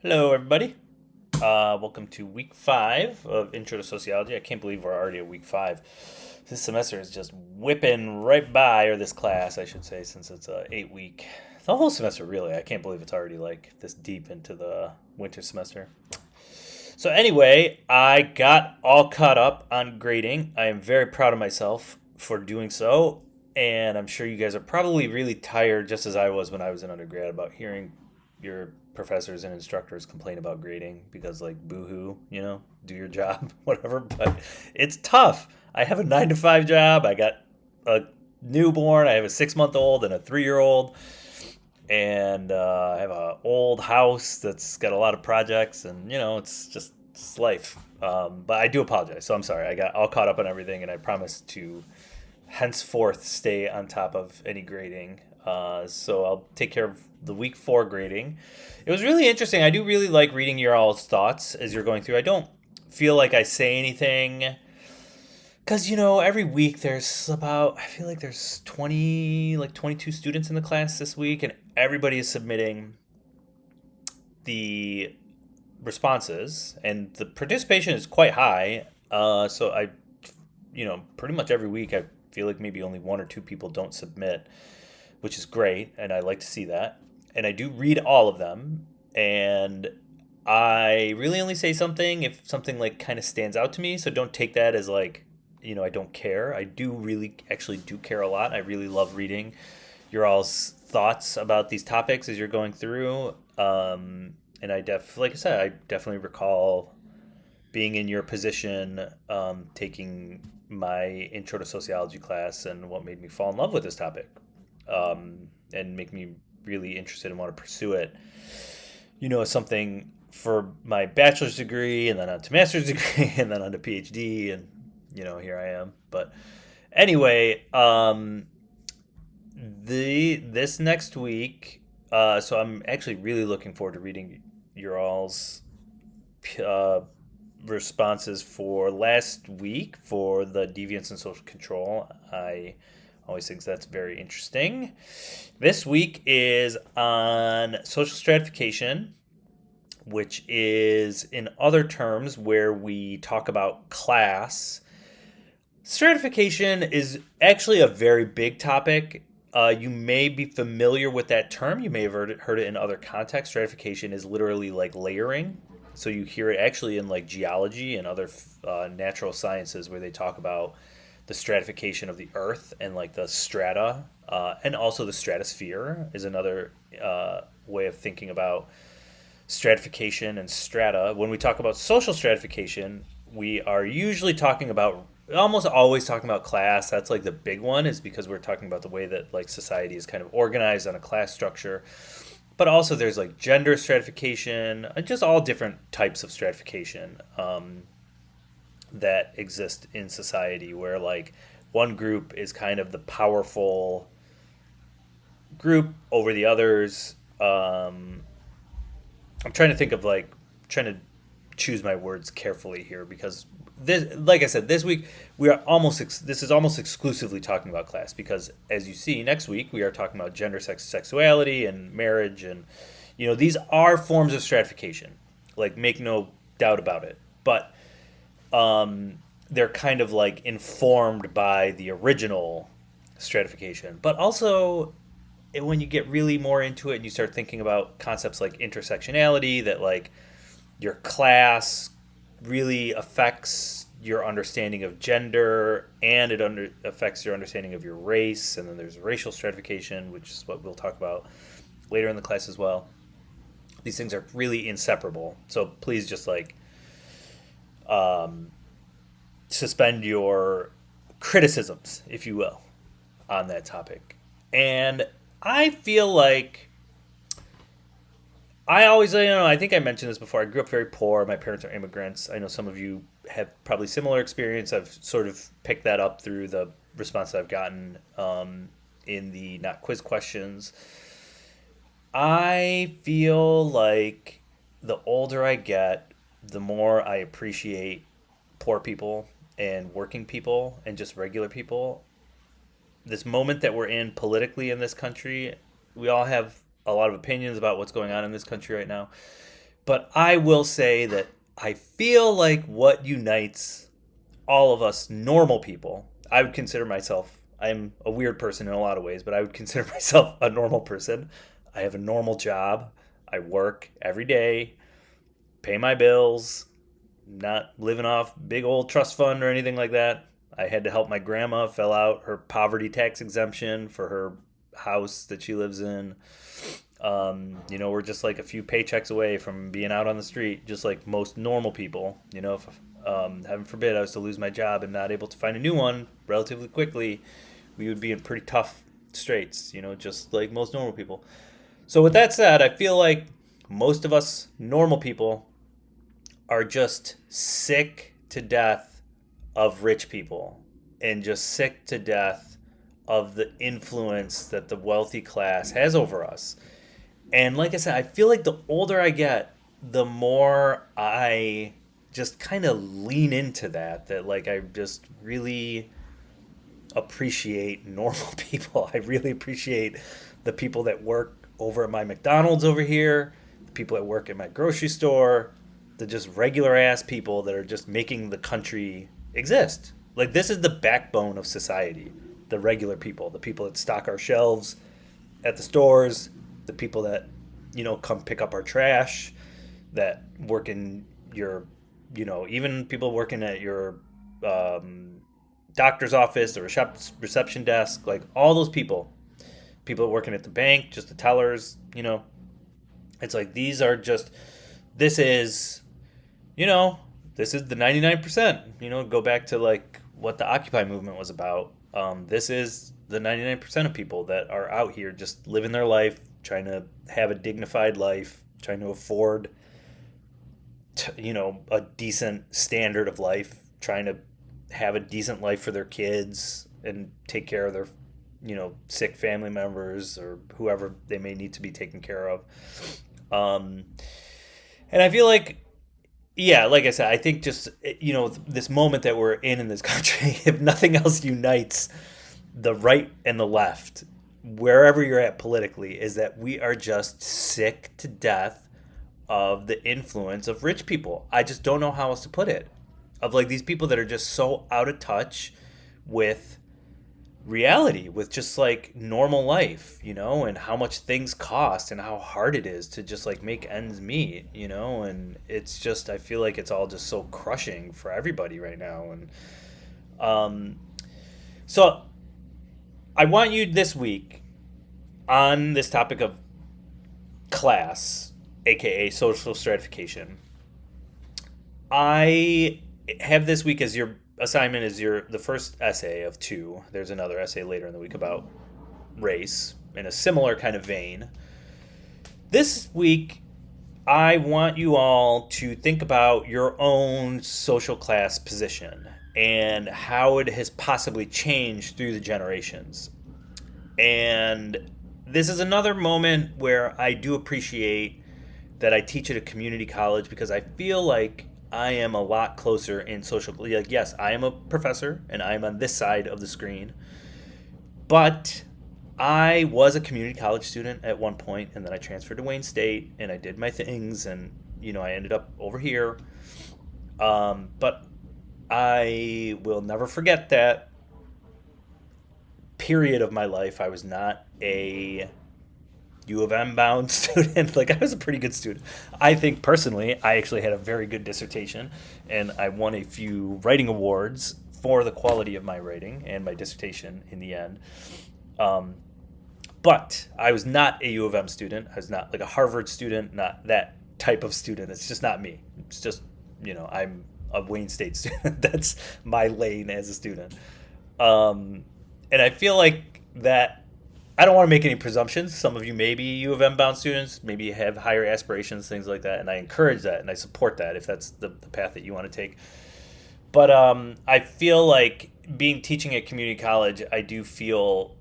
Hello, everybody. Welcome to week 5 of Intro to Sociology. I can't believe we're already at week 5. This semester is just whipping right by, or this class, I should say, since it's a 8 week. The whole semester, really. I can't believe it's already like this deep into the winter semester. So, anyway, I got all caught up on grading. I am very proud of myself for doing so. And I'm sure you guys are probably really tired, just as I was when I was in undergrad, about hearing your professors and instructors complain about grading because, like, boohoo, do your job, whatever. But it's tough. I have a 9 to 5 job. I got a newborn. I have a 6 month old and a 3 year old. And I have an old house that's got a lot of projects, and it's just life. But I do apologize, so I'm sorry. I got all caught up on everything, and I promise to henceforth stay on top of any grading. So I'll take care of the week 4 grading. It was really interesting. I do really like reading your all's thoughts as you're going through. I don't feel like I say anything because every week there's about, I feel like there's 22 students in the class this week, and everybody is submitting the responses, and the participation is quite high. So pretty much every week I feel like maybe only one or two people don't submit, which is great, and I like to see that. And I do read all of them, and I really only say something if something like kind of stands out to me. So don't take that as like, I don't care. I do really actually do care a lot. I really love reading your all's thoughts about these topics as you're going through. And like I said, I definitely recall being in your position, taking my intro to sociology class, and what made me fall in love with this topic, and make me really interested and want to pursue it. As something for my bachelor's degree, and then on to master's degree, and then on to PhD, and here I am. But anyway, this next week, so I'm actually really looking forward to reading your all's uh, responses for last week for the deviance and social control. I always think that's very interesting. This week is on social stratification, which is, in other terms, where we talk about class. Stratification is actually a very big topic. You may be familiar with that term. You may have heard it in other contexts. Stratification is literally like layering. So you hear it actually in like geology and other natural sciences, where they talk about the stratification of the Earth and like the strata, and also the stratosphere is another way of thinking about stratification and strata. When we talk about social stratification, we are usually talking about, almost always talking about class. That's like the big one, is because we're talking about the way that like society is kind of organized on a class structure. But also there's like gender stratification, just all different types of stratification that exist in society, where like one group is kind of the powerful group over the others. I'm trying to think of like, trying to choose my words carefully here, because this, like I said, this week we are this is almost exclusively talking about class, because as you see next week we are talking about gender, sex, sexuality, and marriage, and these are forms of stratification, like, make no doubt about it. But they're kind of like informed by the original stratification. But also, when you get really more into it and you start thinking about concepts like intersectionality, that like your class really affects your understanding of gender, and it affects your understanding of your race. And then there's racial stratification, which is what we'll talk about later in the class as well. These things are really inseparable. So please just like suspend your criticisms, if you will, on that topic. And I feel like I always, I think I mentioned this before. I grew up very poor. My parents are immigrants. I know some of you have probably similar experience. I've sort of picked that up through the response I've gotten in the not quiz questions. I feel like the older I get, the more I appreciate poor people and working people and just regular people. This moment that we're in politically in this country, we all have a lot of opinions about what's going on in this country right now. But I will say that I feel like what unites all of us normal people, I would consider myself, I'm a weird person in a lot of ways, but I would consider myself a normal person. I have a normal job. I work every day, pay my bills, not living off big old trust fund or anything like that. I had to help my grandma fill out her poverty tax exemption for her house that she lives in. We're just like a few paychecks away from being out on the street, just like most normal people. If heaven forbid I was to lose my job and not able to find a new one relatively quickly, we would be in pretty tough straits, just like most normal people. So, with that said, I feel like most of us normal people are just sick to death of rich people and just sick to death of the influence that the wealthy class has over us. And like I said, I feel like the older I get, the more I just kind of lean into that like I just really appreciate normal people. I really appreciate the people that work over at my McDonald's over here, the people that work at my grocery store, the just regular ass people that are just making the country exist. Like this is the backbone of society. The regular people, the people that stock our shelves at the stores, the people that, come pick up our trash, that work in your, even people working at your doctor's office or reception desk, like all those people working at the bank, just the tellers, it's like these are just, this is, this is the 99%, go back to like what the Occupy movement was about. This is the 99% of people that are out here just living their life, trying to have a dignified life, trying to afford, a decent standard of life, trying to have a decent life for their kids and take care of their, sick family members or whoever they may need to be taken care of. And I feel like, yeah, like I said, I think just, this moment that we're in this country, if nothing else unites the right and the left, wherever you're at politically, is that we are just sick to death of the influence of rich people. I just don't know how else to put it. Of like these people that are just so out of touch with reality, with just like normal life, and how much things cost and how hard it is to just like make ends meet, and it's just, I feel like it's all just so crushing for everybody right now. And so I want you this week on this topic of class, aka social stratification. I have this week as your assignment is the first essay of two. There's another essay later in the week about race in a similar kind of vein. This week, I want you all to think about your own social class position and how it has possibly changed through the generations. And this is another moment where I do appreciate that I teach at a community college, because I feel like I am a lot closer in social. Like, yes, I am a professor and I am on this side of the screen, but I was a community college student at one point, and then I transferred to Wayne State and I did my things, and I ended up over here. But I will never forget that period of my life. I was not a U of M bound student. Like, I was a pretty good student. I think personally, I actually had a very good dissertation, and I won a few writing awards for the quality of my writing and my dissertation in the end. But I was not a U of M student. I was not like a Harvard student, not that type of student. It's just not me. It's just, I'm a Wayne State student. That's my lane as a student. And I feel like that, I don't want to make any presumptions. Some of you may be U of M bound students, maybe you have higher aspirations, things like that, and I encourage that and I support that if that's the path that you want to take. But I feel like teaching at community college, I do feel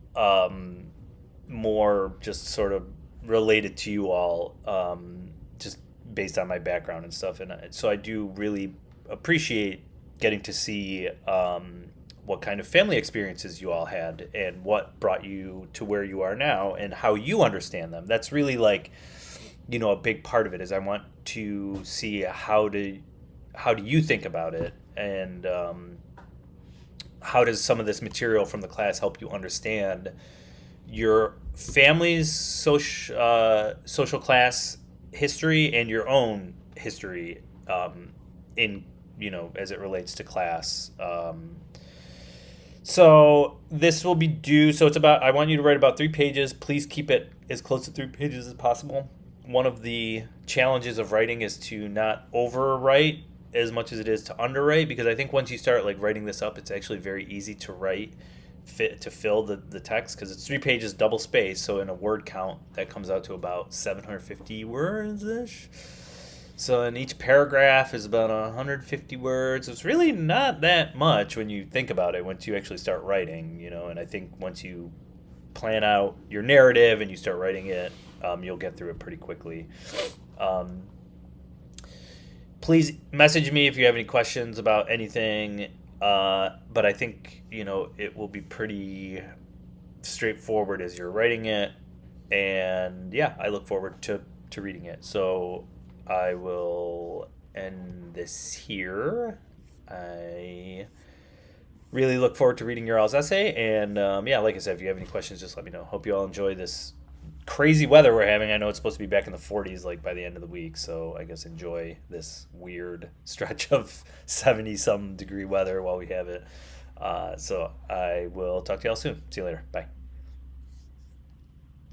more just sort of related to you all, just based on my background and stuff. And so I do really appreciate getting to see what kind of family experiences you all had and what brought you to where you are now and how you understand them. That's really like a big part of it is I want to see how do you think about it, and how does some of this material from the class help you understand your family's social class history and your own history, in as it relates to class. So this will be due. So it's about. I want you to write about 3 pages. Please keep it as close to 3 pages as possible. One of the challenges of writing is to not overwrite as much as it is to underwrite, because I think once you start like writing this up, it's actually very easy to write fit to fill the text, because it's 3 pages double space. So in a word count, that comes out to about 750 words ish. So in each paragraph is about 150 words. It's really not that much when you think about it, once you actually start writing, And I think once you plan out your narrative and you start writing it, you'll get through it pretty quickly. Um, Please message me if you have any questions about anything. But I think, it will be pretty straightforward as you're writing it. And yeah, I look forward to reading it. So I will end this here. I really look forward to reading your all's essay. And yeah, like I said, if you have any questions, just let me know. Hope you all enjoy this crazy weather we're having. I know it's supposed to be back in the 40s like by the end of the week. So I guess enjoy this weird stretch of 70 some degree weather while we have it. So I will talk to y'all soon. See you later. Bye.